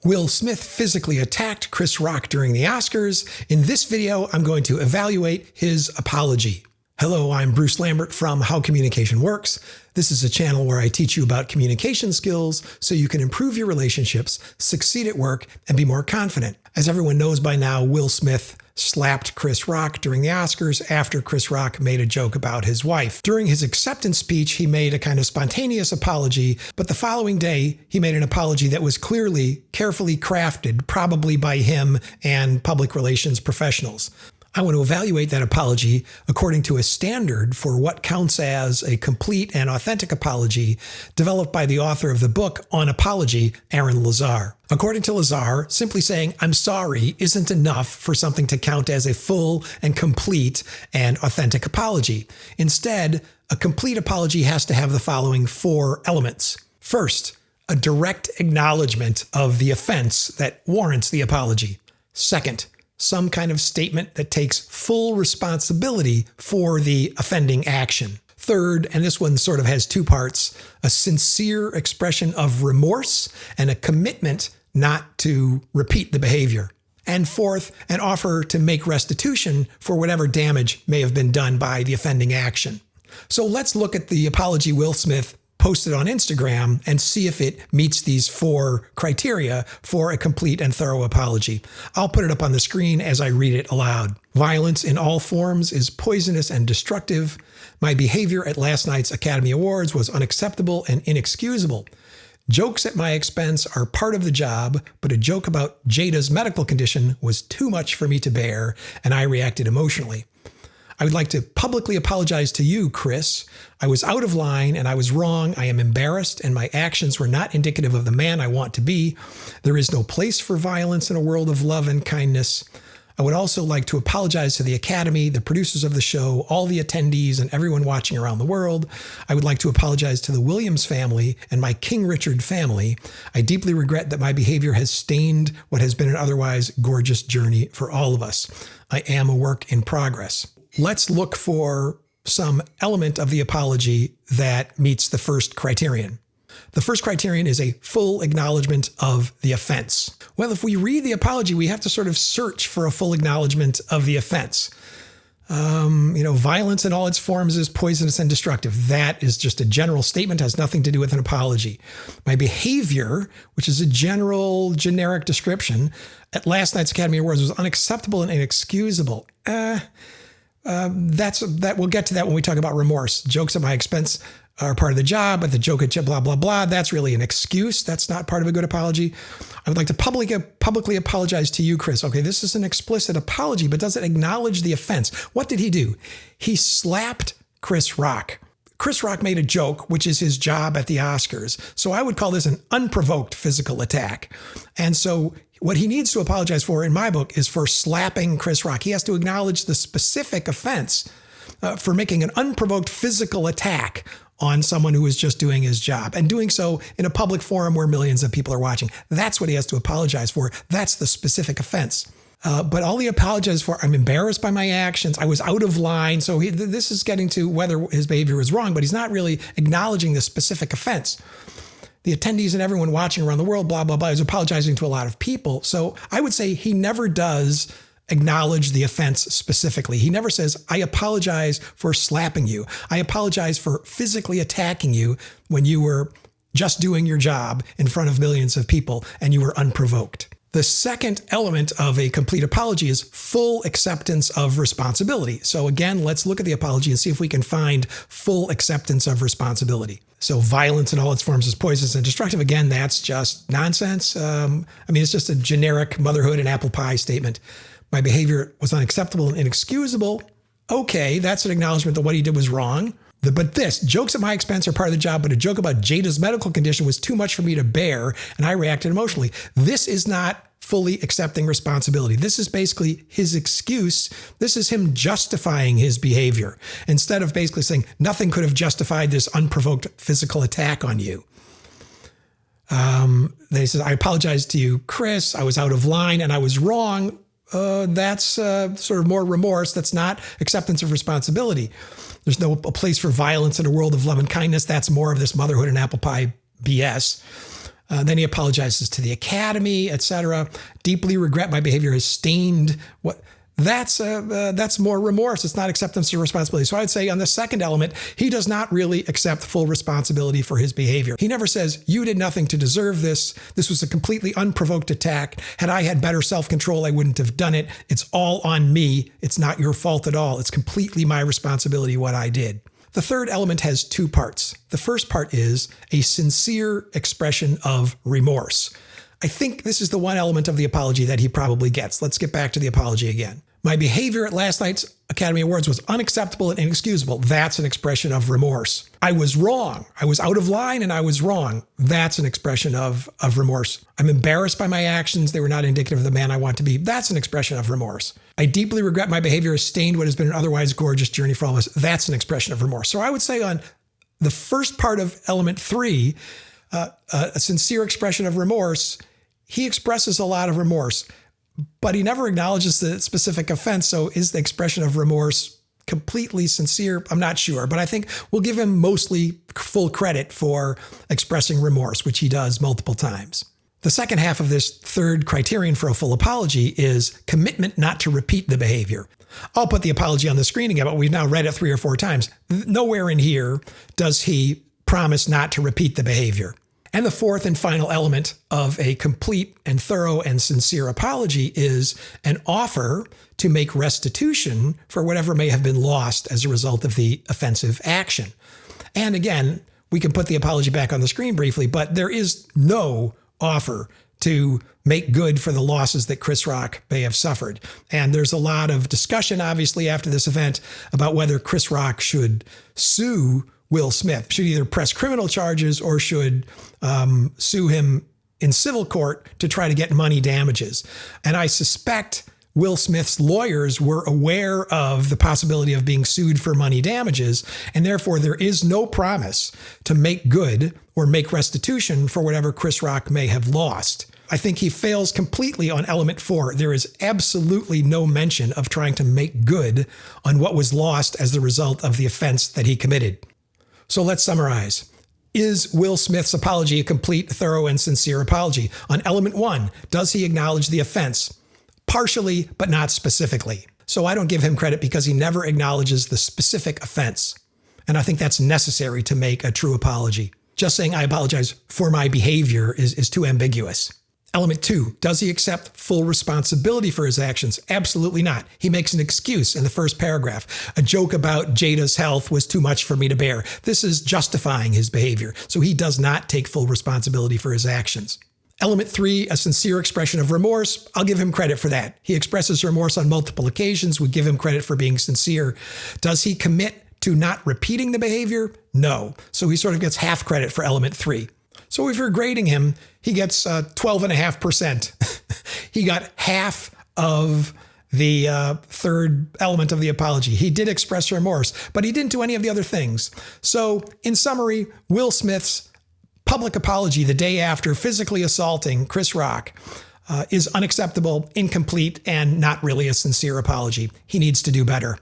Will Smith physically attacked Chris Rock during the Oscars. In this video, I'm going to evaluate his apology. Hello, I'm Bruce Lambert from How Communication Works. This is a channel where I teach you about communication skills so you can improve your relationships, succeed at work, and be more confident. As everyone knows by now, Will Smith slapped Chris Rock during the Oscars after Chris Rock made a joke about his wife. During his acceptance speech, he made a kind of spontaneous apology, but the following day, he made an apology that was clearly carefully crafted, probably by him and public relations professionals. I want to evaluate that apology according to a standard for what counts as a complete and authentic apology developed by the author of the book On Apology, Aaron Lazar. According to Lazar, simply saying "I'm sorry" isn't enough for something to count as a full and complete and authentic apology. Instead, a complete apology has to have the following 4 elements. First, a direct acknowledgement of the offense that warrants the apology. Second, some kind of statement that takes full responsibility for the offending action. Third, and this one sort of has 2 parts, a sincere expression of remorse and a commitment not to repeat the behavior. And fourth, an offer to make restitution for whatever damage may have been done by the offending action. So let's look at the apology Will Smith posted on Instagram and see if it meets these 4 criteria for a complete and thorough apology. I'll put it up on the screen as I read it aloud. Violence in all forms is poisonous and destructive. My behavior at last night's Academy Awards was unacceptable and inexcusable. Jokes at my expense are part of the job, but a joke about Jada's medical condition was too much for me to bear, and I reacted emotionally. I would like to publicly apologize to you, Chris. I was out of line and I was wrong. I am embarrassed and my actions were not indicative of the man I want to be. There is no place for violence in a world of love and kindness. I would also like to apologize to the Academy, the producers of the show, all the attendees, and everyone watching around the world. I would like to apologize to the Williams family and my King Richard family. I deeply regret that my behavior has stained what has been an otherwise gorgeous journey for all of us. I am a work in progress. Let's look for some element of the apology that meets the first criterion. The first criterion is a full acknowledgement of the offense. Well, if we read the apology, we have to sort of search for a full acknowledgement of the offense. Violence in all its forms is poisonous and destructive. That is just a general statement, has nothing to do with an apology. My behavior, which is a generic description, at last night's Academy Awards was unacceptable and inexcusable. We'll get to that when we talk about remorse. Jokes at my expense are part of the job, but the joke at blah, blah, blah, that's really an excuse. That's not part of a good apology. I would like to publicly apologize to you, Chris. Okay, this is an explicit apology, but does it acknowledge the offense? What did he do? He slapped Chris Rock. Chris Rock made a joke, which is his job at the Oscars. So I would call this an unprovoked physical attack. And so what he needs to apologize for in my book is for slapping Chris Rock. He has to acknowledge the specific offense for making an unprovoked physical attack on someone who is just doing his job and doing so in a public forum where millions of people are watching. That's what he has to apologize for. That's the specific offense. But all he apologizes for, I'm embarrassed by my actions. I was out of line. So this is getting to whether his behavior was wrong, but he's not really acknowledging the specific offense. The attendees and everyone watching around the world, blah, blah, blah, is apologizing to a lot of people. So I would say he never does acknowledge the offense specifically. He never says, I apologize for slapping you. I apologize for physically attacking you when you were just doing your job in front of millions of people and you were unprovoked. The second element of a complete apology is full acceptance of responsibility. So again, let's look at the apology and see if we can find full acceptance of responsibility. So violence in all its forms is poisonous and destructive. Again, that's just nonsense. It's just a generic motherhood and apple pie statement. My behavior was unacceptable and inexcusable. Okay, that's an acknowledgement that what he did was wrong. But jokes at my expense are part of the job, but a joke about Jada's medical condition was too much for me to bear, and I reacted emotionally. This is not fully accepting responsibility. This is basically his excuse. This is him justifying his behavior instead of basically saying nothing could have justified this unprovoked physical attack on you. They said, I apologize to you, Chris. I was out of line and I was wrong. That's sort of more remorse. That's not acceptance of responsibility. There's no place for violence in a world of love and kindness. That's more of this motherhood and apple pie BS. Then he apologizes to the Academy, etc. Deeply regret my behavior has stained what. That's more remorse. It's not acceptance of responsibility. So I'd say on the second element, he does not really accept full responsibility for his behavior. He never says, you did nothing to deserve this. This was a completely unprovoked attack. Had I had better self-control, I wouldn't have done it. It's all on me. It's not your fault at all. It's completely my responsibility what I did. The third element has two parts. The first part is a sincere expression of remorse. I think this is the one element of the apology that he probably gets. Let's get back to the apology again. My behavior at last night's Academy Awards was unacceptable and inexcusable. That's an expression of remorse. I was wrong. I was out of line and I was wrong. That's an expression of remorse. I'm embarrassed by my actions. They were not indicative of the man I want to be. That's an expression of remorse. I deeply regret my behavior has stained what has been an otherwise gorgeous journey for all of us. That's an expression of remorse. So I would say on the first part of element 3, a sincere expression of remorse, he expresses a lot of remorse, but he never acknowledges the specific offense. So is the expression of remorse completely sincere? I'm not sure, but I think we'll give him mostly full credit for expressing remorse, which he does multiple times. The second half of this third criterion for a full apology is commitment not to repeat the behavior. I'll put the apology on the screen again, but we've now read it 3 or 4 times. Nowhere in here does he promise not to repeat the behavior. And the fourth and final element of a complete and thorough and sincere apology is an offer to make restitution for whatever may have been lost as a result of the offensive action. And again, we can put the apology back on the screen briefly, but there is no offer to make good for the losses that Chris Rock may have suffered. And there's a lot of discussion, obviously, after this event about whether Chris Rock should sue Will Smith, should either press criminal charges or should sue him in civil court to try to get money damages. And I suspect Will Smith's lawyers were aware of the possibility of being sued for money damages, and therefore there is no promise to make good or make restitution for whatever Chris Rock may have lost. I think he fails completely on element 4. There is absolutely no mention of trying to make good on what was lost as the result of the offense that he committed. So let's summarize. Is Will Smith's apology a complete, thorough, and sincere apology? On element 1, does he acknowledge the offense? Partially, but not specifically. So I don't give him credit because he never acknowledges the specific offense. And I think that's necessary to make a true apology. Just saying I apologize for my behavior is too ambiguous. Element 2, does he accept full responsibility for his actions? Absolutely not. He makes an excuse in the first paragraph. A joke about Jada's health was too much for me to bear. This is justifying his behavior. So he does not take full responsibility for his actions. Element 3, a sincere expression of remorse. I'll give him credit for that. He expresses remorse on multiple occasions. We give him credit for being sincere. Does he commit to not repeating the behavior? No. So he sort of gets half credit for element 3. So if you're grading him, he gets 12.5%. He got half of the third element of the apology. He did express remorse, but he didn't do any of the other things. So in summary, Will Smith's public apology the day after physically assaulting Chris Rock is unacceptable, incomplete, and not really a sincere apology. He needs to do better.